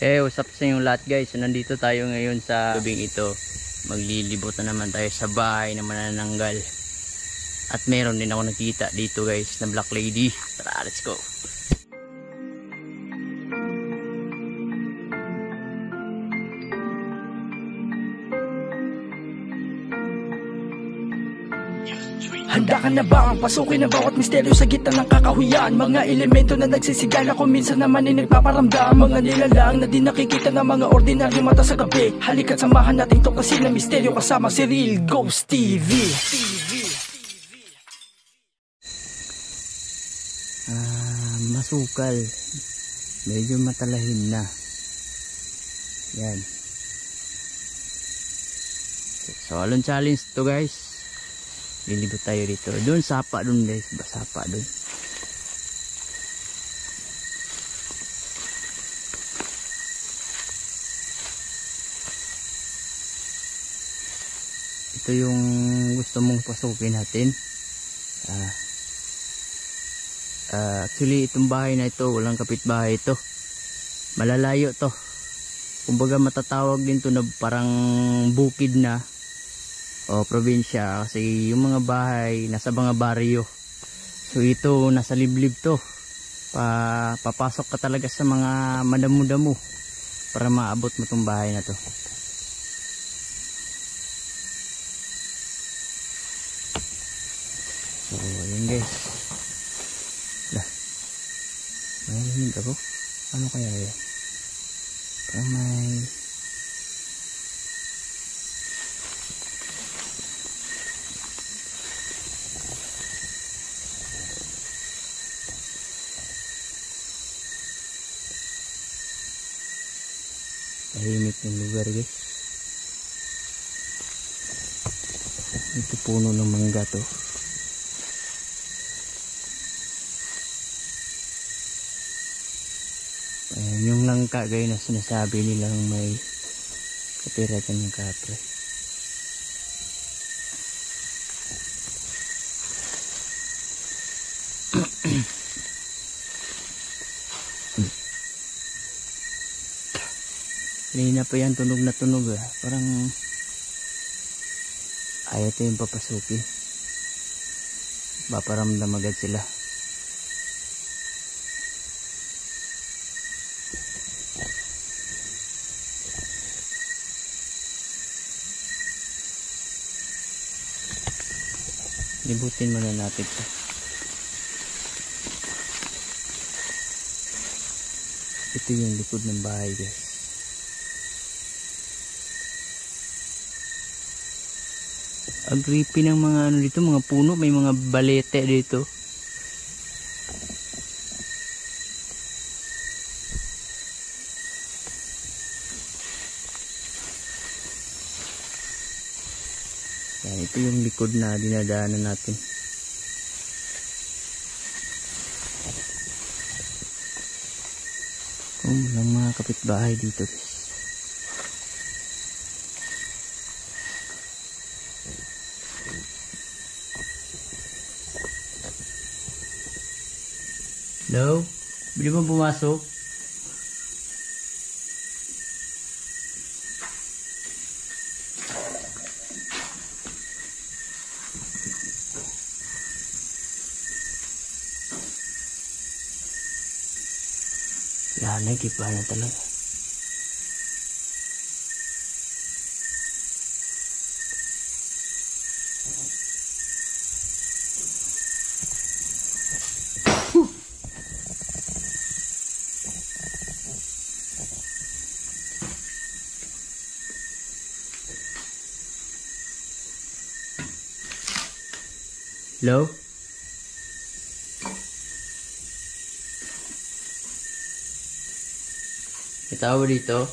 Usap sa inyong lahat guys. So, nandito tayo ngayon sa gabing ito. Maglilibot na naman tayo sa bahay na manananggal. At meron din ako nakita dito guys na black lady. Tara, let's go. Handa ka na ba ang pasukin ang bawat misteryo sa gitna ng kakahuyan? Mga elemento na nagsisigala kung minsan naman ay nagpaparamdam. Mga nilalang na di nakikita ng mga ordinaryo mata sa gabi. Halika't samahan natin tuklasin ang misteryo kasama si Real Ghost TV. Masukal. Medyo matalahin na. Yan. So, alon challenge to guys. Lilibot tayo dito. Doon sapa doon guys. Sapa doon. Ito yung gusto mong pasukin natin. Actually itong bahay na ito, walang kapitbahay ito. Malalayo to. Kumbaga matatawag din to na parang bukid na o probinsya, kasi yung mga bahay nasa mga baryo. So ito nasa liblib to. Papasok ka talaga sa mga madamo-damo para maabot mo tong bahay na to. So ayun guys. May ako. Ano kaya yun? Parang may tahimik ng lugar guys. Ito puno ng mangga to. Ayan, yung langka guys na sinasabi nilang may katira dyan ng kapre. Kanina pa yan tunog na tunog parang ayaw ito yung papasukin. Paparamdam agad sila. Libutin muna natin ito. Ito yung likod ng bahay guys. Ang creepy ng mga ano dito, mga puno, may mga balete dito. Yan, ito yung likod na dinadaanan natin. Walang mga kapitbahay dito guys. Hello? Bili mo pumasok? Yan, nagiba na talaga. Hello? May tao dito?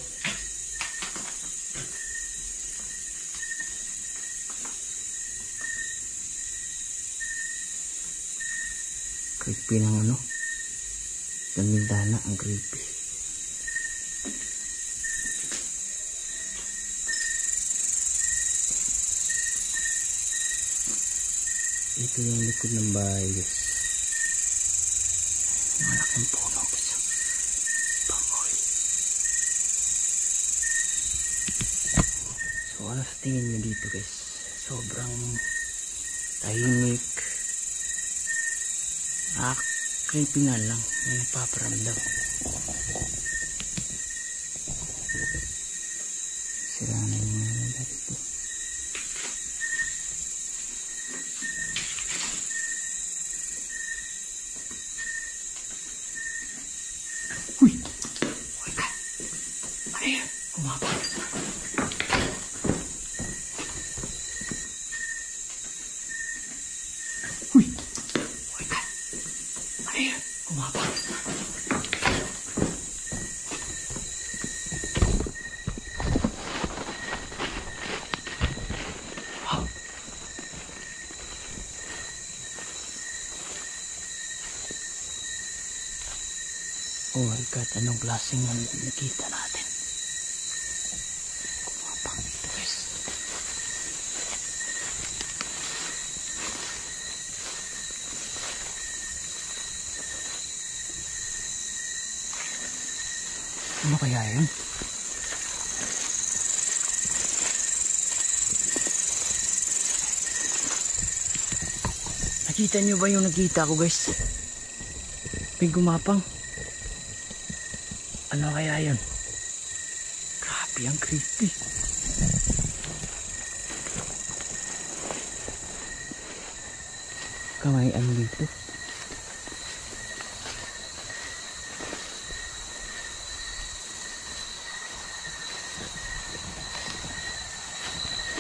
Creepy ng ano? Ng bintana, ang creepy. Ito yung likod ng bahay guys. Malaking puno guys. Pangoy. tingin nyo dito guys, sobrang tahimik, creepy nga lang, may nagpaparamdam. Sira na yung mga dito. Uy! Uy ka! Ano yan? Kumapag. Uy! Uy ka! Ano yan? Kumapag. Oh my God, anong klaseng nakita natin? Kumapang dito guys. Ano kaya yun? Nakita nyo ba yung nakita ko guys? May gumapang. Ano kaya yun? Grabe, ang creepy. Kamay ano dito?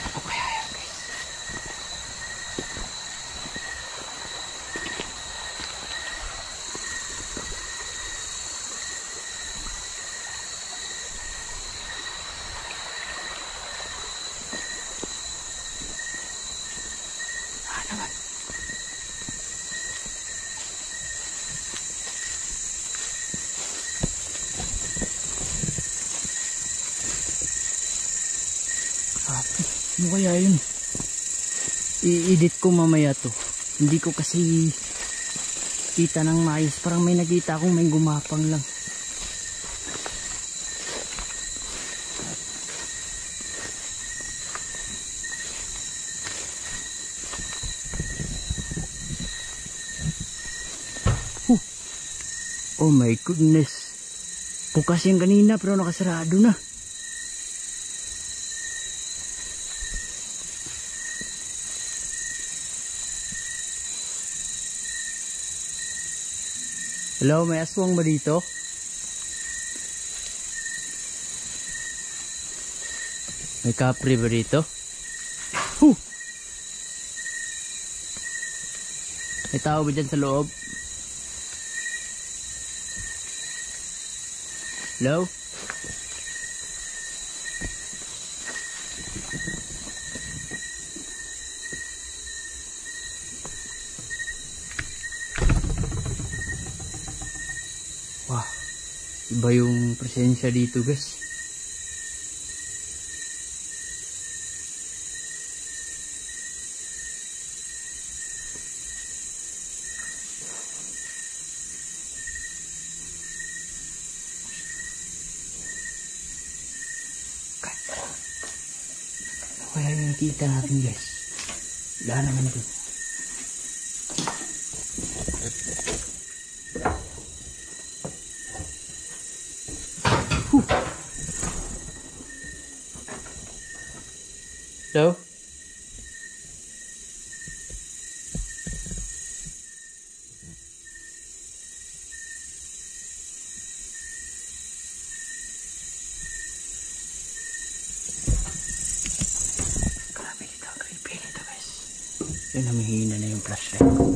Ano kaya yun guys? Naman. Ano kaya yun? I-edit ko mamaya to. Hindi ko kasi kita ng maayos. Parang may nakita akong may gumapang lang. Oh my goodness. Bukas yung kanina pero nakasarado na. Hello, may aswang ba dito? May kapre ba dito? May tao ba dyan sa loob? Hello? Wow, iba yung presensya dito guys. Kaya yung nakita natin guys, wala naman dun. Hello? Grabe dito, ang creepy dito guys. Yun, namihina na yung flashlight ko.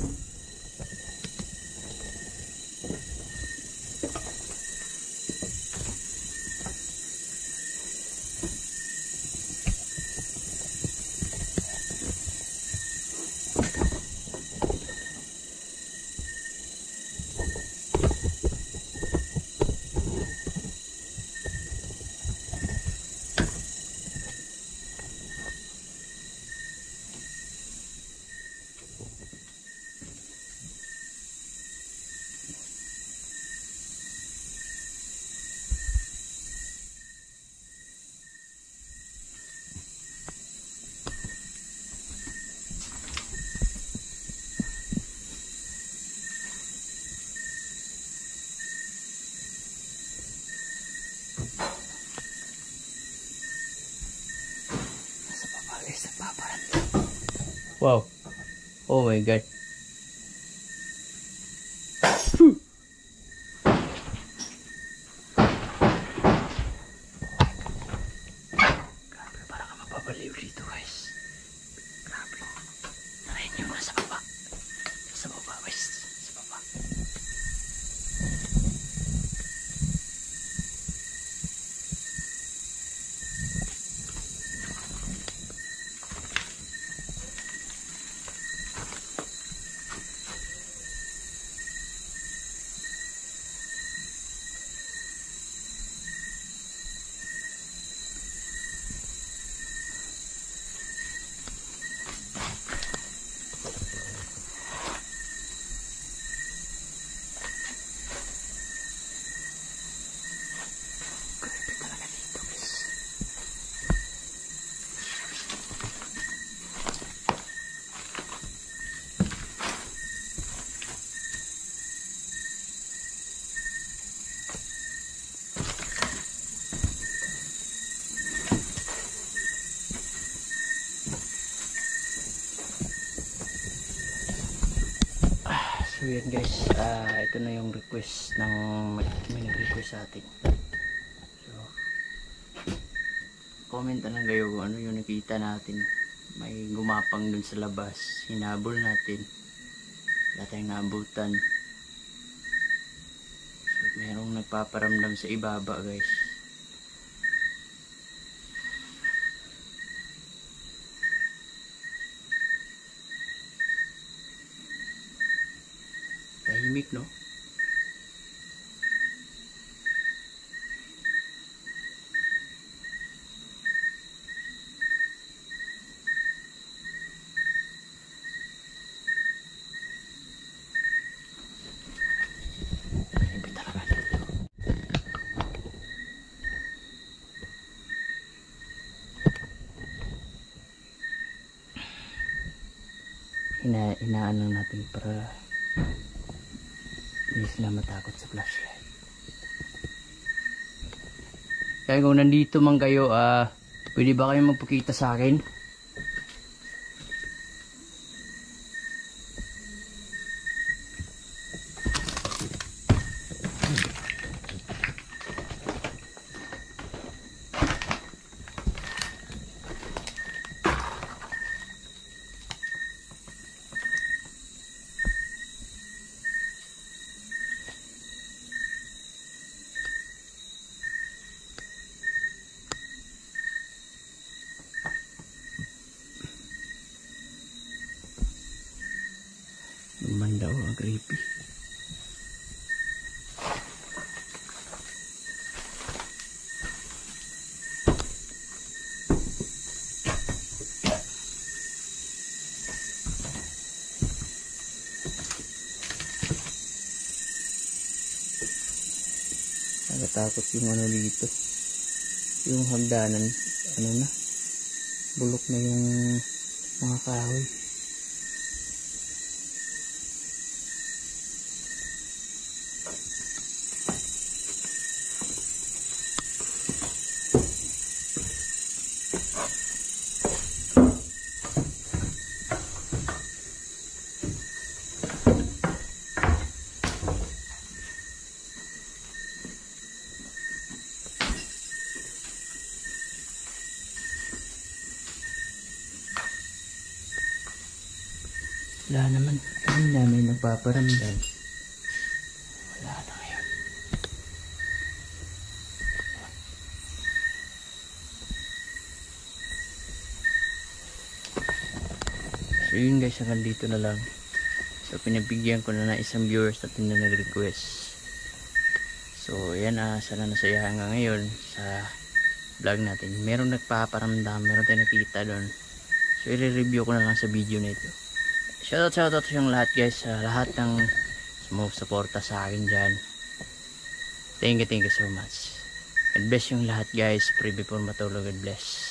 Wow. Oh my god. Grabe, parang mapapaliw dito guys. Grabe. Narayin nyo na sa baba. Sa baba guys. Sa baba. So yan guys, ito na yung request ng may nag-request sa atin. So comment na lang kayo kung ano yung nakita natin. May gumapang dun sa labas, hinabol natin, wala tayong naabutan. So merong nagpaparamdam sa ibaba guys. Tahimik, no? Tahimik talaga dito. Inaano natin para hindi sila matakot sa flashlight. Kaya kung nandito man kayo, pwede ba kayong magpakita sa akin? Naman daw ang creepy. Nakatakot yung ano dito. Yung hagdanan, ano na, bulok na yung mga kahoy. Wala naman. Kanina may nagpaparamdam. Wala na ngayon. So yun guys, hanggang dito na lang. So pinabigyan ko na isang viewers natin na nag-request. So yan, sana nasayahan nga ngayon sa vlog natin. Meron nagpaparamdam, meron tayong nakita doon. So i-review ko na lang sa video na ito. Shoutout sa yung lahat guys, sa lahat ng sumusuporta sa akin dyan. Thank you so much. God bless yung lahat guys. Pray before matulog. God bless.